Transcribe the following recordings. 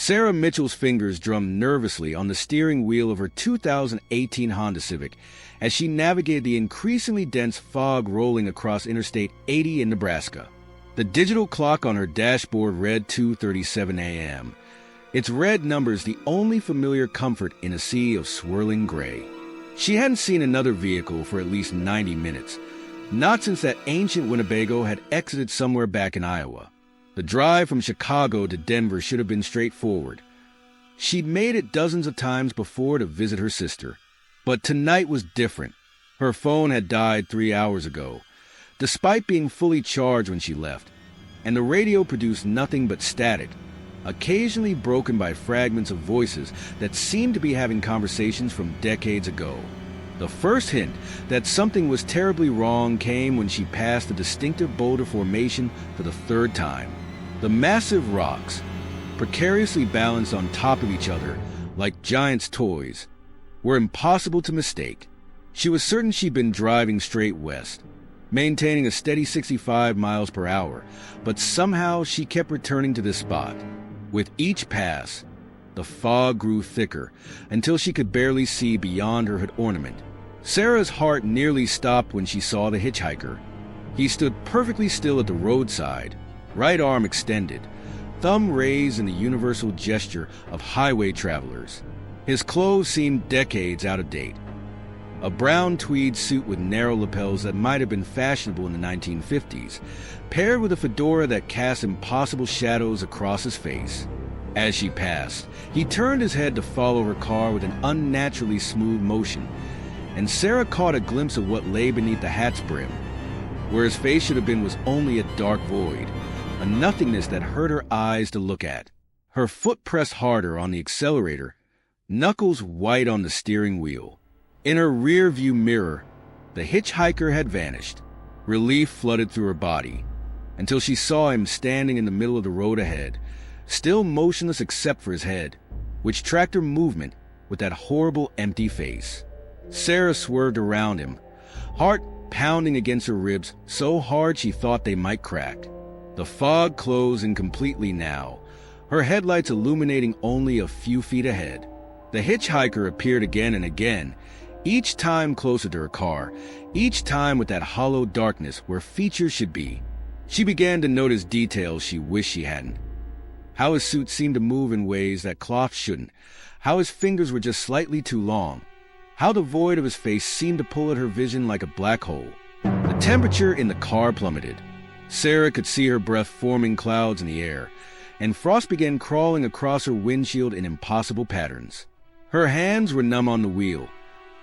Sarah Mitchell's fingers drummed nervously on the steering wheel of her 2018 Honda Civic as she navigated the increasingly dense fog rolling across Interstate 80 in Nebraska. The digital clock on her dashboard read 2:37 a.m. Its red numbers the only familiar comfort in a sea of swirling gray. She hadn't seen another vehicle for at least 90 minutes, not since that ancient Winnebago had exited somewhere back in Iowa. The drive from Chicago to Denver should have been straightforward. She'd made it dozens of times before to visit her sister. But tonight was different. Her phone had died 3 hours ago, despite being fully charged when she left, and the radio produced nothing but static, occasionally broken by fragments of voices that seemed to be having conversations from decades ago. The first hint that something was terribly wrong came when she passed the distinctive boulder formation for the third time. The massive rocks, precariously balanced on top of each other like giants' toys, were impossible to mistake. She was certain she'd been driving straight west, maintaining a steady 65 miles per hour, but somehow she kept returning to this spot. With each pass, the fog grew thicker until she could barely see beyond her hood ornament. Sarah's heart nearly stopped when she saw the hitchhiker. He stood perfectly still at the roadside, right arm extended, thumb raised in the universal gesture of highway travelers. His clothes seemed decades out of date. A brown tweed suit with narrow lapels that might have been fashionable in the 1950s, paired with a fedora that cast impossible shadows across his face. As she passed, he turned his head to follow her car with an unnaturally smooth motion, and Sarah caught a glimpse of what lay beneath the hat's brim. Where his face should have been was only a dark void, a nothingness that hurt her eyes to look at. Her foot pressed harder on the accelerator, knuckles white on the steering wheel. In her rear-view mirror, the hitchhiker had vanished. Relief flooded through her body, until she saw him standing in the middle of the road ahead, still motionless except for his head, which tracked her movement with that horrible empty face. Sarah swerved around him, heart pounding against her ribs so hard she thought they might crack. The fog closed in completely now, her headlights illuminating only a few feet ahead. The hitchhiker appeared again and again, each time closer to her car, each time with that hollow darkness where features should be. She began to notice details she wished she hadn't. How his suit seemed to move in ways that cloth shouldn't, how his fingers were just slightly too long, how the void of his face seemed to pull at her vision like a black hole. The temperature in the car plummeted. Sarah could see her breath forming clouds in the air, and frost began crawling across her windshield in impossible patterns. Her hands were numb on the wheel,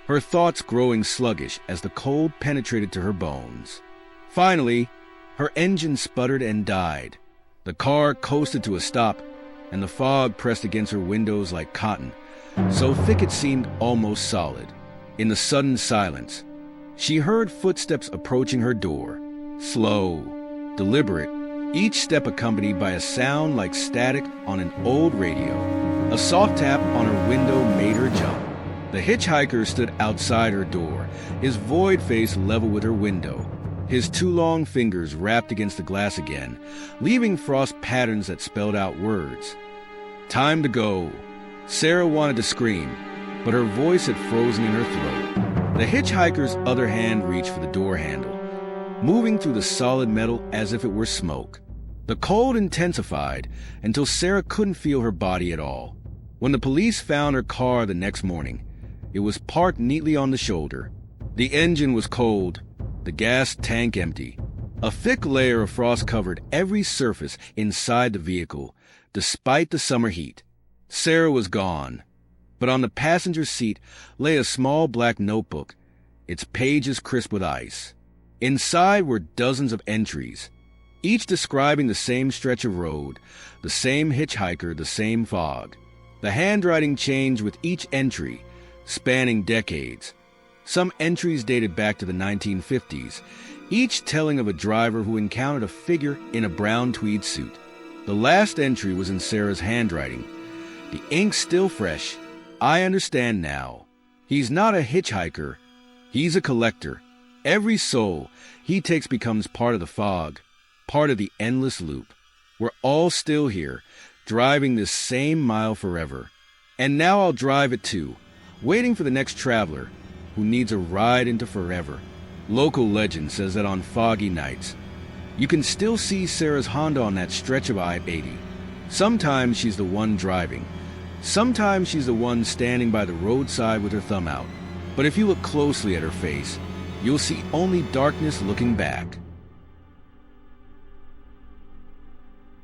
her thoughts growing sluggish as the cold penetrated to her bones. Finally, her engine sputtered and died. The car coasted to a stop, and the fog pressed against her windows like cotton, so thick it seemed almost solid. In the sudden silence, she heard footsteps approaching her door, slow, deliberate, each step accompanied by a sound like static on an old radio. A soft tap on her window made her jump. The hitchhiker stood outside her door, his void face level with her window, his two long fingers wrapped against the glass again, leaving frost patterns that spelled out words. Time to go. Sarah wanted to scream, but her voice had frozen in her throat. The hitchhiker's other hand reached for the door handle, moving through the solid metal as if it were smoke. The cold intensified until Sarah couldn't feel her body at all. When the police found her car the next morning, it was parked neatly on the shoulder. The engine was cold, the gas tank empty. A thick layer of frost covered every surface inside the vehicle, despite the summer heat. Sarah was gone, but on the passenger seat lay a small black notebook, its pages crisp with ice. Inside were dozens of entries, each describing the same stretch of road, the same hitchhiker, the same fog. The handwriting changed with each entry, spanning decades. Some entries dated back to the 1950s, each telling of a driver who encountered a figure in a brown tweed suit. The last entry was in Sarah's handwriting, the ink still fresh. I understand now. He's not a hitchhiker. He's a collector. Every soul he takes becomes part of the fog, part of the endless loop. We're all still here, driving this same mile forever. And now I'll drive it too, waiting for the next traveler who needs a ride into forever. Local legend says that on foggy nights, you can still see Sarah's Honda on that stretch of I-80. Sometimes she's the one driving. Sometimes she's the one standing by the roadside with her thumb out. But if you look closely at her face, you'll see only darkness looking back.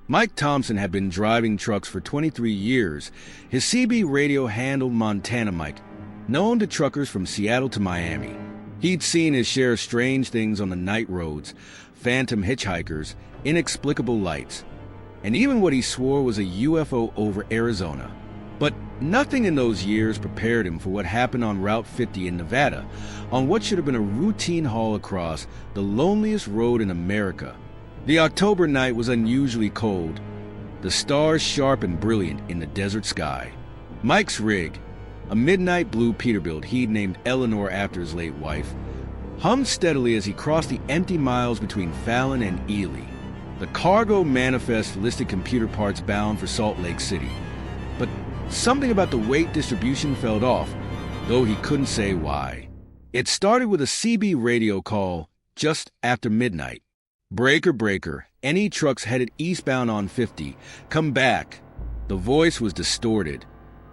Mike Thompson had been driving trucks for 23 years. His CB radio handled Montana Mike, known to truckers from Seattle to Miami. He'd seen his share of strange things on the night roads, phantom hitchhikers, inexplicable lights, and even what he swore was a UFO over Arizona. But nothing in those years prepared him for what happened on Route 50 in Nevada, on what should have been a routine haul across the loneliest road in America. The October night was unusually cold, the stars sharp and brilliant in the desert sky. Mike's rig, a midnight blue Peterbilt he'd named Eleanor after his late wife, hummed steadily as he crossed the empty miles between Fallon and Ely. The cargo manifest listed computer parts bound for Salt Lake City, but something about the weight distribution felt off, though he couldn't say why. It started with a CB radio call just after midnight. Breaker, breaker, any trucks headed eastbound on 50, come back. The voice was distorted,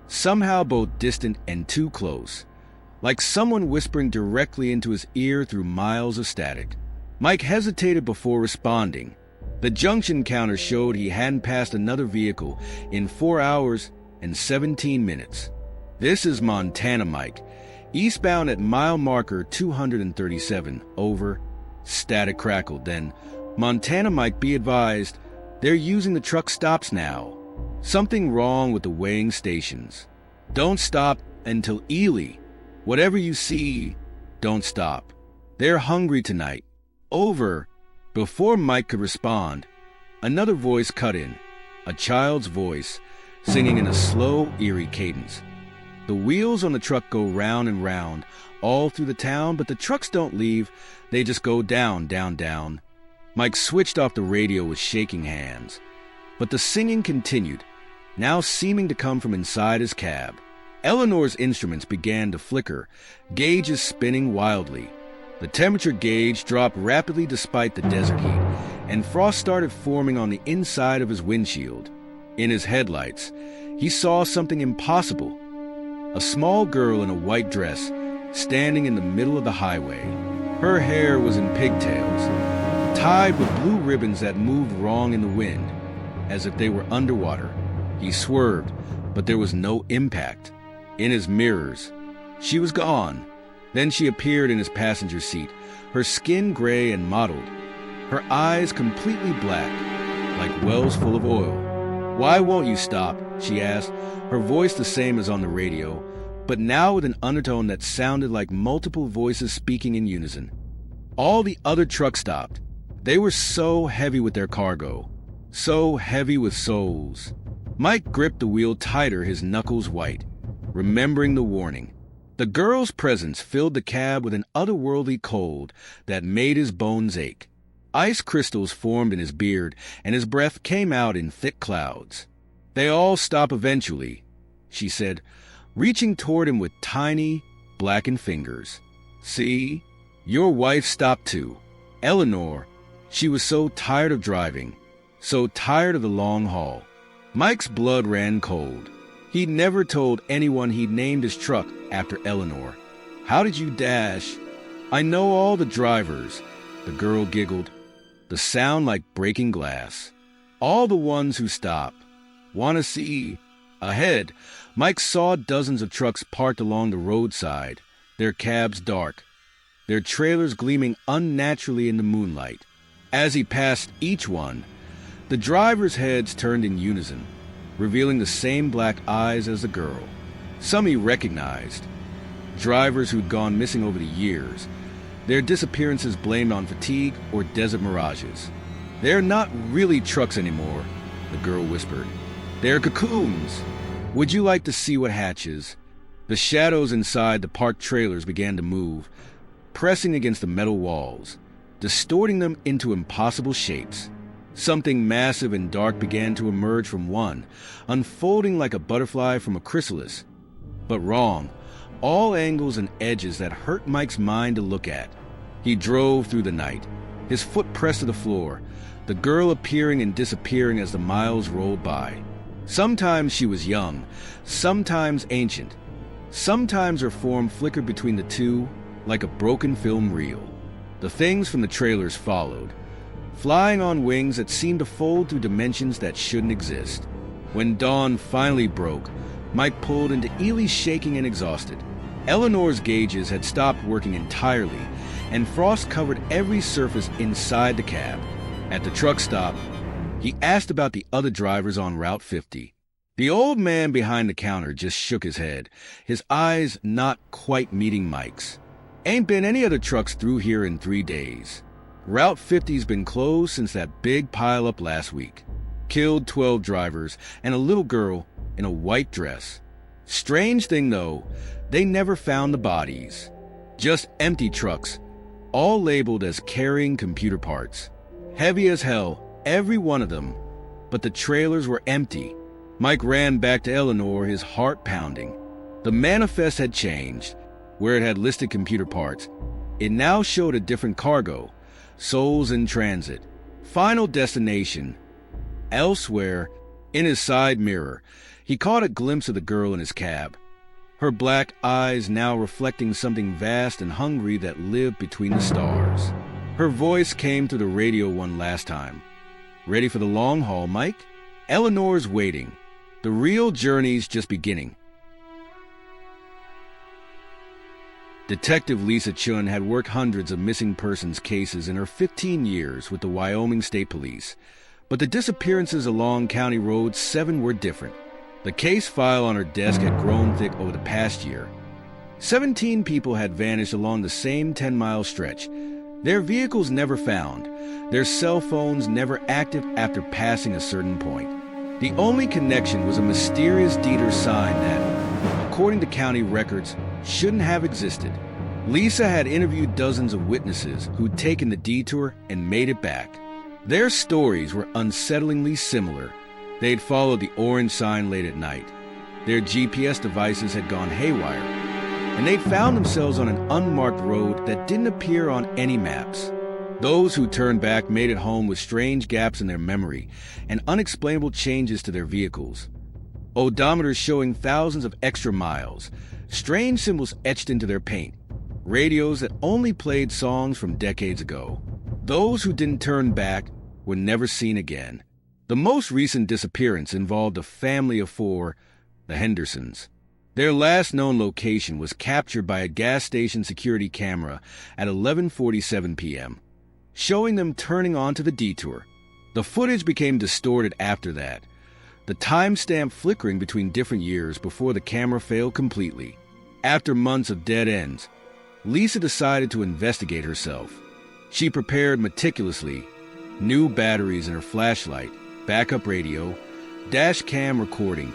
somehow both distant and too close, like someone whispering directly into his ear through miles of static. Mike hesitated before responding. The junction counter showed he hadn't passed another vehicle in 4 hours and 17 minutes. This is Montana Mike, eastbound at mile marker 237, over. Static crackled, then, Montana Mike, be advised, they're using the truck stops now. Something wrong with the weighing stations. Don't stop until Ely. Whatever you see, don't stop. They're hungry tonight. Over. Before Mike could respond, another voice cut in, a child's voice, singing in a slow, eerie cadence. The wheels on the truck go round and round, all through the town, but the trucks don't leave. They just go down, down, down. Mike switched off the radio with shaking hands. But the singing continued, now seeming to come from inside his cab. Eleanor's instruments began to flicker, gauges spinning wildly. The temperature gauge dropped rapidly despite the desert heat, and frost started forming on the inside of his windshield. In his headlights, he saw something impossible. A small girl in a white dress, standing in the middle of the highway. Her hair was in pigtails, tied with blue ribbons that moved wrong in the wind, as if they were underwater. He swerved, but there was no impact. In his mirrors, she was gone. Then she appeared in his passenger seat, her skin gray and mottled, her eyes completely black, like wells full of oil. "Why won't you stop?" she asked, her voice the same as on the radio, but now with an undertone that sounded like multiple voices speaking in unison. All the other trucks stopped. They were so heavy with their cargo, so heavy with souls. Mike gripped the wheel tighter, his knuckles white, remembering the warning. The girl's presence filled the cab with an otherworldly cold that made his bones ache. Ice crystals formed in his beard, and his breath came out in thick clouds. "They all stop eventually," she said, reaching toward him with tiny, blackened fingers. "See? Your wife stopped too. Eleanor, she was so tired of driving, so tired of the long haul." Mike's blood ran cold. He'd never told anyone he'd named his truck after Eleanor. "How did you dash?" "I know all the drivers," the girl giggled, the sound like breaking glass. "All the ones who stop. Want to see?" Ahead, Mike saw dozens of trucks parked along the roadside, their cabs dark, their trailers gleaming unnaturally in the moonlight. As he passed each one, the drivers' heads turned in unison, revealing the same black eyes as the girl. Some he recognized, drivers who'd gone missing over the years, their disappearances blamed on fatigue or desert mirages. "They're not really trucks anymore," the girl whispered. "They're cocoons. Would you like to see what hatches?" The shadows inside the parked trailers began to move, pressing against the metal walls, distorting them into impossible shapes. Something massive and dark began to emerge from one, unfolding like a butterfly from a chrysalis. But wrong. All angles and edges that hurt Mike's mind to look at. He drove through the night, his foot pressed to the floor, the girl appearing and disappearing as the miles rolled by. Sometimes she was young, sometimes ancient. Sometimes her form flickered between the two like a broken film reel. The things from the trailers followed, flying on wings that seemed to fold through dimensions that shouldn't exist. When dawn finally broke, Mike pulled into Ely shaking and exhausted. Eleanor's gauges had stopped working entirely, and frost covered every surface inside the cab. At the truck stop, he asked about the other drivers on Route 50. The old man behind the counter just shook his head, his eyes not quite meeting Mike's. Ain't been any other trucks through here in 3 days. Route 50's been closed since that big pileup last week. Killed 12 drivers and a little girl in a white dress. Strange thing though, they never found the bodies. Just empty trucks, all labeled as carrying computer parts. Heavy as hell, every one of them. But the trailers were empty. Mike ran back to Eleanor, his heart pounding. The manifest had changed. Where it had listed computer parts, it now showed a different cargo, souls in transit. Final destination. Elsewhere, in his side mirror, he caught a glimpse of the girl in his cab. Her black eyes now reflecting something vast and hungry that lived between the stars. Her voice came through the radio one last time. Ready for the long haul, Mike? Eleanor's waiting. The real journey's just beginning. Detective Lisa Chun had worked hundreds of missing persons cases in her 15 years with the Wyoming State Police, but the disappearances along County Road 7 were different. The case file on her desk had grown thick over the past year. 17 people had vanished along the same 10-mile stretch. Their vehicles never found, their cell phones never active after passing a certain point. The only connection was a mysterious Dieter sign that, according to county records, shouldn't have existed. Lisa had interviewed dozens of witnesses who'd taken the detour and made it back. Their stories were unsettlingly similar. They'd followed the orange sign late at night. Their GPS devices had gone haywire, and they'd found themselves on an unmarked road that didn't appear on any maps. Those who turned back made it home with strange gaps in their memory and unexplainable changes to their vehicles. Odometers showing thousands of extra miles, strange symbols etched into their paint, radios that only played songs from decades ago. Those who didn't turn back were never seen again. The most recent disappearance involved a family of 4, the Hendersons. Their last known location was captured by a gas station security camera at 11:47 p.m., showing them turning onto the detour. The footage became distorted after that, the timestamp flickering between different years before the camera failed completely. After months of dead ends, Lisa decided to investigate herself. She prepared meticulously, new batteries in her flashlight, backup radio, dash cam recording,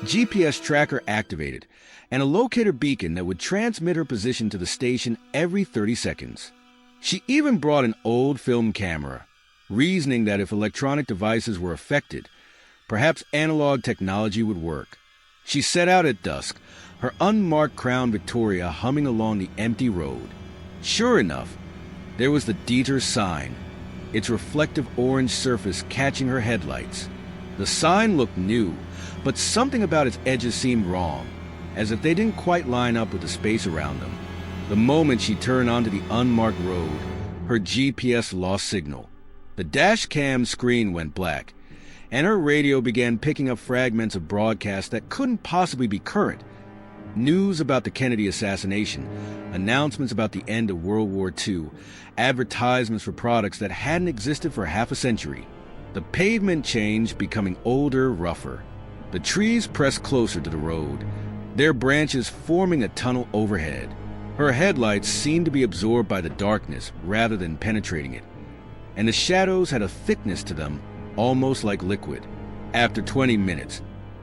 GPS tracker activated, and a locator beacon that would transmit her position to the station every 30 seconds. She even brought an old film camera, reasoning that if electronic devices were affected, perhaps analog technology would work. She set out at dusk, her unmarked Crown Victoria humming along the empty road. Sure enough, there was the Dieter sign, its reflective orange surface catching her headlights. The sign looked new, but something about its edges seemed wrong, as if they didn't quite line up with the space around them. The moment she turned onto the unmarked road, her GPS lost signal. The dash cam screen went black, and her radio began picking up fragments of broadcasts that couldn't possibly be current. News about the Kennedy assassination, announcements about the end of World War II, advertisements for products that hadn't existed for half a century. The pavement changed, becoming older, rougher. The trees pressed closer to the road, their branches forming a tunnel overhead. Her headlights seemed to be absorbed by the darkness rather than penetrating it, and the shadows had a thickness to them, almost like liquid. After 20 minutes,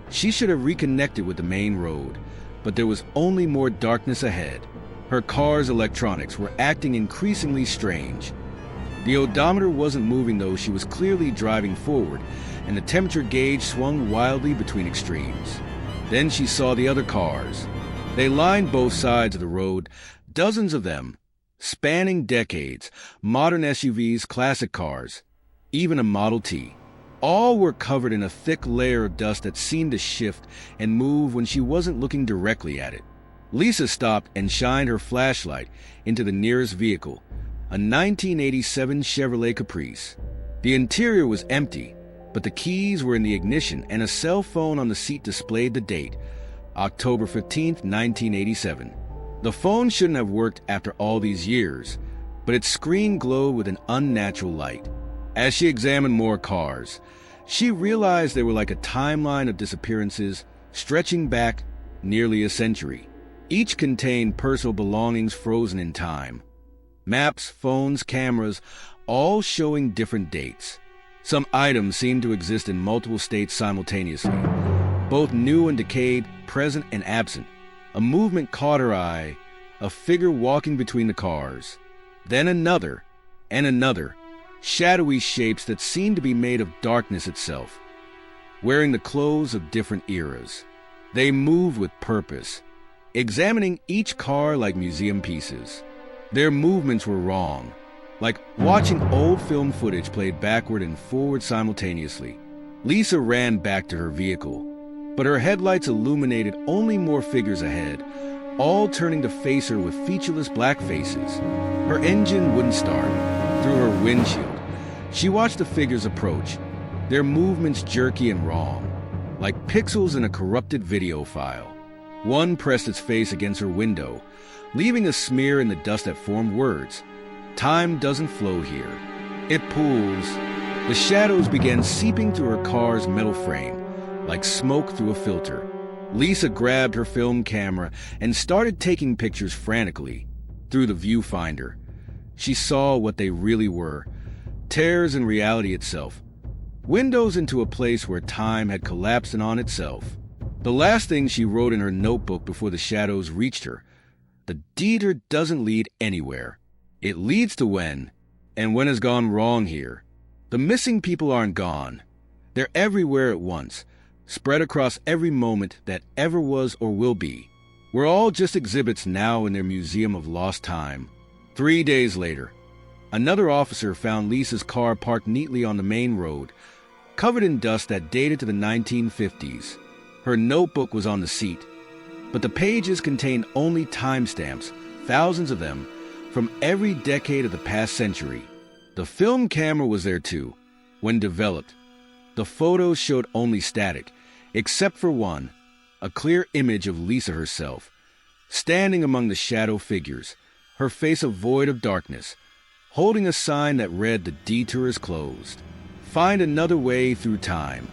she should have reconnected with the main road, but there was only more darkness ahead. Her car's electronics were acting increasingly strange. The odometer wasn't moving, though she was clearly driving forward, and the temperature gauge swung wildly between extremes. Then she saw the other cars. They lined both sides of the road, dozens of them, spanning decades, modern SUVs, classic cars, even a Model T. All were covered in a thick layer of dust that seemed to shift and move when she wasn't looking directly at it. Lisa stopped and shined her flashlight into the nearest vehicle, a 1987 Chevrolet Caprice. The interior was empty, but the keys were in the ignition and a cell phone on the seat displayed the date, October 15, 1987. The phone shouldn't have worked after all these years, but its screen glowed with an unnatural light. As she examined more cars, she realized they were like a timeline of disappearances stretching back nearly a century. Each contained personal belongings frozen in time. Maps, phones, cameras, all showing different dates. Some items seemed to exist in multiple states simultaneously, both new and decayed, present and absent. A movement caught her eye, a figure walking between the cars. Then another, and another, shadowy shapes that seemed to be made of darkness itself, wearing the clothes of different eras. They moved with purpose, examining each car like museum pieces. Their movements were wrong, like watching old film footage played backward and forward simultaneously. Lisa ran back to her vehicle, but her headlights illuminated only more figures ahead, all turning to face her with featureless black faces. Her engine wouldn't start. Through her windshield, she watched the figures approach, their movements jerky and wrong, like pixels in a corrupted video file. One pressed its face against her window, leaving a smear in the dust that formed words. Time doesn't flow here. It pools. The shadows began seeping through her car's metal frame, like smoke through a filter. Lisa grabbed her film camera and started taking pictures frantically. Through the viewfinder, she saw what they really were, tears in reality itself, windows into a place where time had collapsed in on itself. The last thing she wrote in her notebook before the shadows reached her: the detour doesn't lead anywhere. It leads to when, and when has gone wrong here. The missing people aren't gone. They're everywhere at once, spread across every moment that ever was or will be. We're all just exhibits now in their museum of lost time. 3 days later, another officer found Lisa's car parked neatly on the main road, covered in dust that dated to the 1950s. Her notebook was on the seat, but the pages contained only timestamps, thousands of them, from every decade of the past century. The film camera was there too. When developed, the photos showed only static, except for one, a clear image of Lisa herself, standing among the shadow figures, her face a void of darkness, holding a sign that read, "The detour is closed. Find another way through time."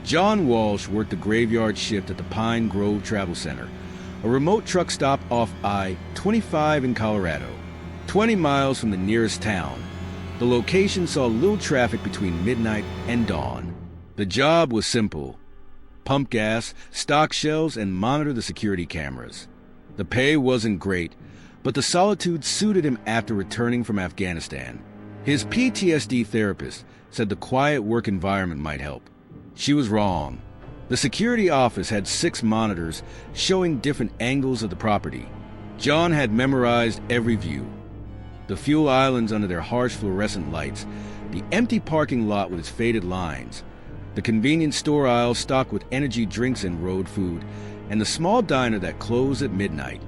John Walsh worked the graveyard shift at the Pine Grove Travel Center, a remote truck stop off I-25 in Colorado, 20 miles from the nearest town. The location saw little traffic between midnight and dawn. The job was simple: pump gas, stock shelves, and monitor the security cameras. The pay wasn't great, but the solitude suited him after returning from Afghanistan. His PTSD therapist said the quiet work environment might help. She was wrong. The security office had 6 monitors showing different angles of the property. John had memorized every view: the fuel islands under their harsh fluorescent lights, the empty parking lot with its faded lines, the convenience store aisle stocked with energy drinks and road food, and the small diner that closed at midnight.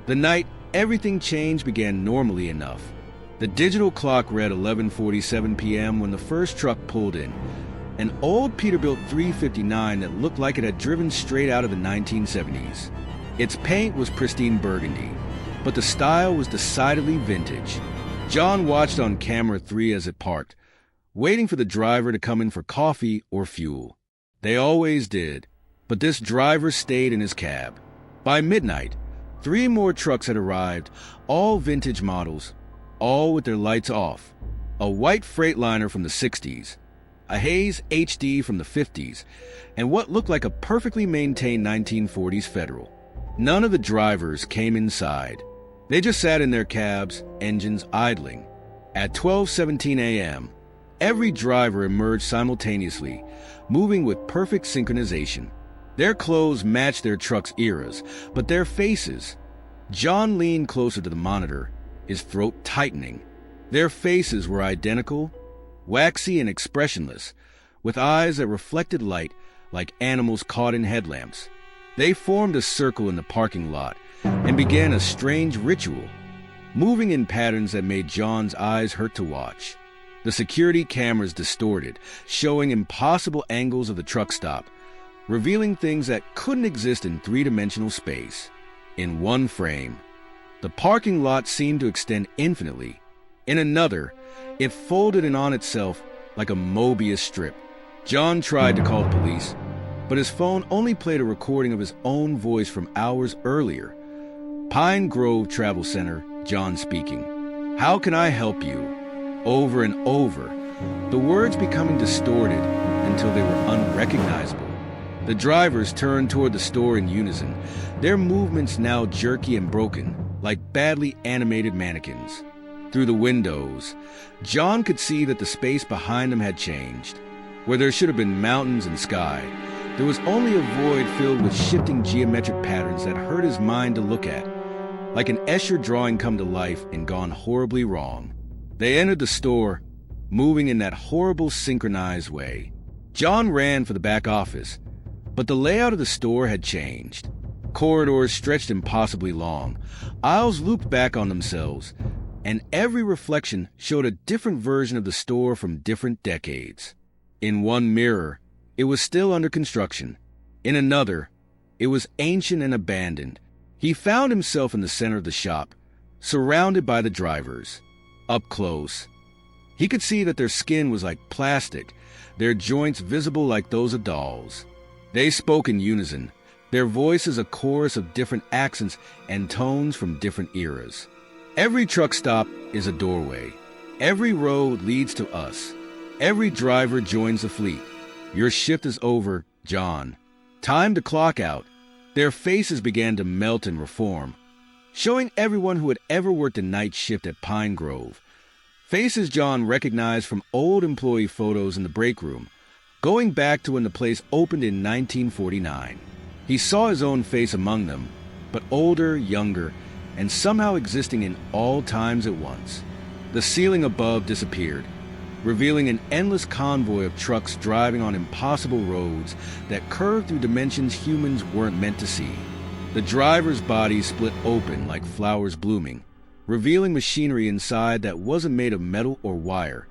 The night everything changed began normally enough. The digital clock read 11:47 p.m. when the first truck pulled in, an old Peterbilt 359 that looked like it had driven straight out of the 1970s. Its paint was pristine burgundy, but the style was decidedly vintage. John watched on camera 3 as it parked, waiting for the driver to come in for coffee or fuel. They always did, but this driver stayed in his cab. By midnight, 3 more trucks had arrived, all vintage models, all with their lights off. A white Freightliner from the 60s, a Hayes HD from the 50s, and what looked like a perfectly maintained 1940s Federal. None of the drivers came inside. They just sat in their cabs, engines idling. At 12:17 a.m., every driver emerged simultaneously, moving with perfect synchronization. Their clothes matched their truck's eras, but their faces... John leaned closer to the monitor, his throat tightening. Their faces were identical, waxy and expressionless, with eyes that reflected light like animals caught in headlamps. They formed a circle in the parking lot and began a strange ritual, moving in patterns that made John's eyes hurt to watch. The security cameras distorted, showing impossible angles of the truck stop, revealing things that couldn't exist in three-dimensional space. In one frame, the parking lot seemed to extend infinitely. In another, it folded in on itself like a Mobius strip. John tried to call the police, but his phone only played a recording of his own voice from hours earlier. Pine Grove Travel Center, John speaking. "How can I help you?" Over and over, the words becoming distorted until they were unrecognizable. The drivers turned toward the store in unison, their movements now jerky and broken, like badly animated mannequins. Through the windows, John could see that the space behind them had changed. Where there should have been mountains and sky, there was only a void filled with shifting geometric patterns that hurt his mind to look at, like an Escher drawing come to life and gone horribly wrong. They entered the store, moving in that horrible synchronized way. John ran for the back office, but the layout of the store had changed. Corridors stretched impossibly long, aisles looped back on themselves, and every reflection showed a different version of the store from different decades. In one mirror, it was still under construction. In another, it was ancient and abandoned. He found himself in the center of the shop, surrounded by the drivers. Up close, he could see that their skin was like plastic, their joints visible like those of dolls. They spoke in unison, their voices a chorus of different accents and tones from different eras. Every truck stop is a doorway. Every road leads to us. Every driver joins the fleet. Your shift is over, John. Time to clock out. Their faces began to melt and reform, showing everyone who had ever worked a night shift at Pine Grove. Faces John recognized from old employee photos in the break room, going back to when the place opened in 1949. He saw his own face among them, but older, younger, and somehow existing in all times at once. The ceiling above disappeared, revealing an endless convoy of trucks driving on impossible roads that curved through dimensions humans weren't meant to see. The drivers' bodies split open like flowers blooming, revealing machinery inside that wasn't made of metal or wire,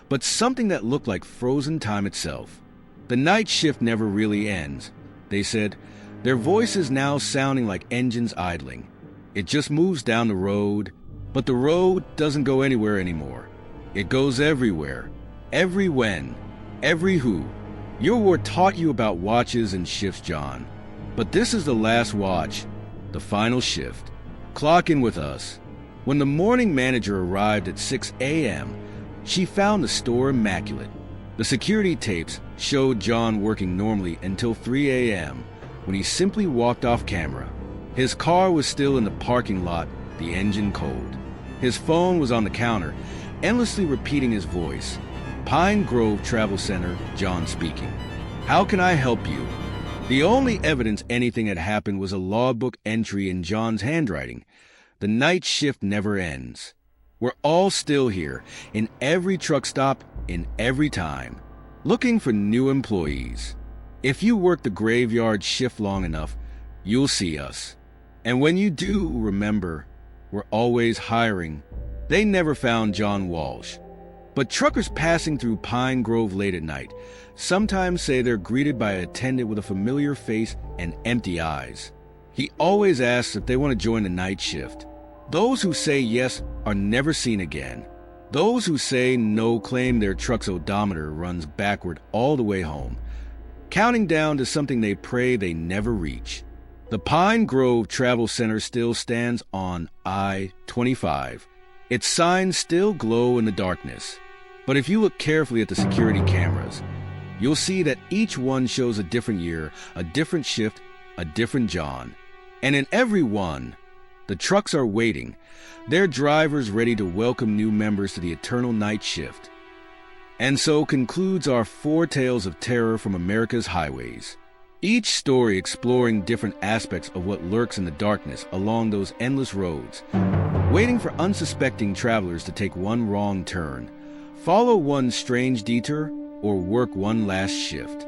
but something that looked like frozen time itself. The night shift never really ends, they said, their voices now sounding like engines idling. It just moves down the road, but the road doesn't go anywhere anymore. It goes everywhere, every when, every who. Your war taught you about watches and shifts, John. But this is the last watch, the final shift. Clock in with us. When the morning manager arrived at 6 a.m., she found the store immaculate. The security tapes showed John working normally until 3 a.m., when he simply walked off camera. His car was still in the parking lot, the engine cold. His phone was on the counter, endlessly repeating his voice. Pine Grove Travel Center, John speaking. How can I help you? The only evidence anything had happened was a logbook entry in John's handwriting. The night shift never ends. We're all still here, in every truck stop, in every time, looking for new employees. If you work the graveyard shift long enough, you'll see us. And when you do, remember, we're always hiring. They never found John Walsh. But truckers passing through Pine Grove late at night sometimes say they're greeted by an attendant with a familiar face and empty eyes. He always asks if they want to join the night shift. Those who say yes are never seen again. Those who say no claim their truck's odometer runs backward all the way home, counting down to something they pray they never reach. The Pine Grove Travel Center still stands on I-25. Its signs still glow in the darkness. But if you look carefully at the security cameras, you'll see that each one shows a different year, a different shift, a different John. And in every one, The trucks are waiting, their drivers ready to welcome new members to the eternal night shift. And so concludes our 4 tales of terror from America's highways. Each story exploring different aspects of what lurks in the darkness along those endless roads, waiting for unsuspecting travelers to take one wrong turn, follow one strange detour, or work one last shift.